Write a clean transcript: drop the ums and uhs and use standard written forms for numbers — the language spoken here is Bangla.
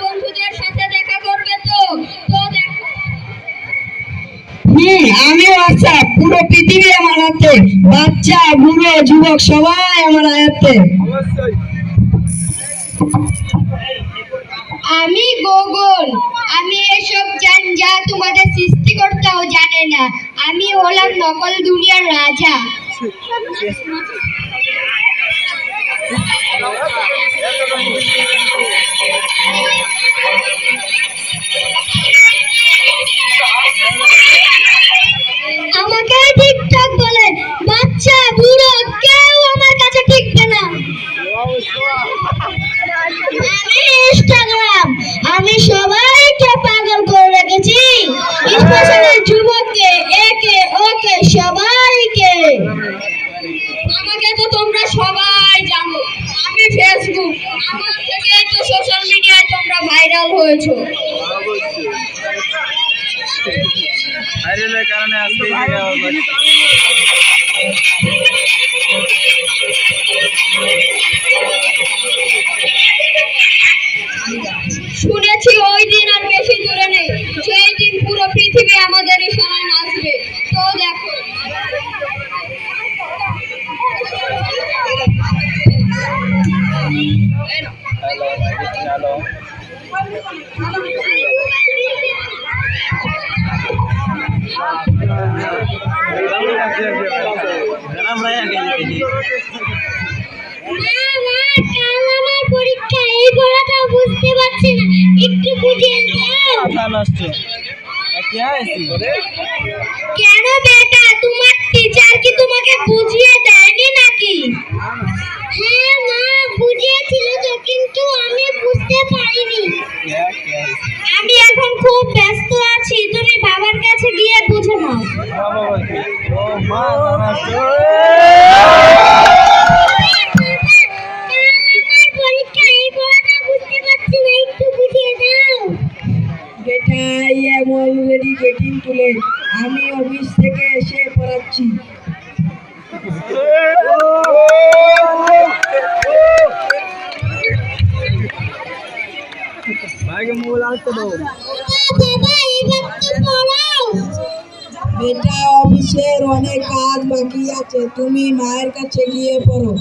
বন্ধুদের সাথে দেখা করবে তো আমিও আচ্ছা, পুরো পৃথিবী আমার হাতে, বাচ্চা বুড়ো যুবক সবাই আমার হাতে। আমি গোগল, আমি এসব জানি যা তোমাদের সৃষ্টিকর্তাও জানে না। আমি হলাম নকল দুনিয়ার রাজা। আমাকে ঠিকঠাক বলে, বাচ্চা বুড়ো কেউ আমার কাছে টিকবে না। আমি ইনস্টাগ্রাম, আমি সবাইকে পাগল করে রেখেছি, স্পেশালি যুবককে, একে ওকে সবাইকে। আমাকে তো তোমরা সবাই জানো। আমি ফেসবুক, আমার থেকে তো সোশ্যাল মিডিয়ায় তোমরা ভাইরাল হয়েছো। ভাইরালের কারণে আজকে এই জায়গায় শুনেছি ওই দিন আর বেশি দূরে নেই, সেই দিন পুরো পৃথিবী আমাদের ইশারায় নাচবে। তো দেখো, পরীক্ষা, এই পড়াটা বুঝতে পারছি না, একটু বুঝিয়ে দাও। কেন বেটা, তোমার টিচার কি তোমাকে বুঝিয়ে দেয়নি নাকি? হ্যাঁ মা, বুঝিয়েছিল তো, কিন্তু আমি বুঝতে পারিনি। আমি এখন খুব ব্যস্ত আছি, তুমি বাবার কাছে গিয়ে বুঝে নাও। আমি অফিস থেকে এসে পড়াচ্ছি। বেটা, অফিসের অনেক কাজ বাকি আছে, তুমি মায়ের কাছে গিয়ে পড়ো।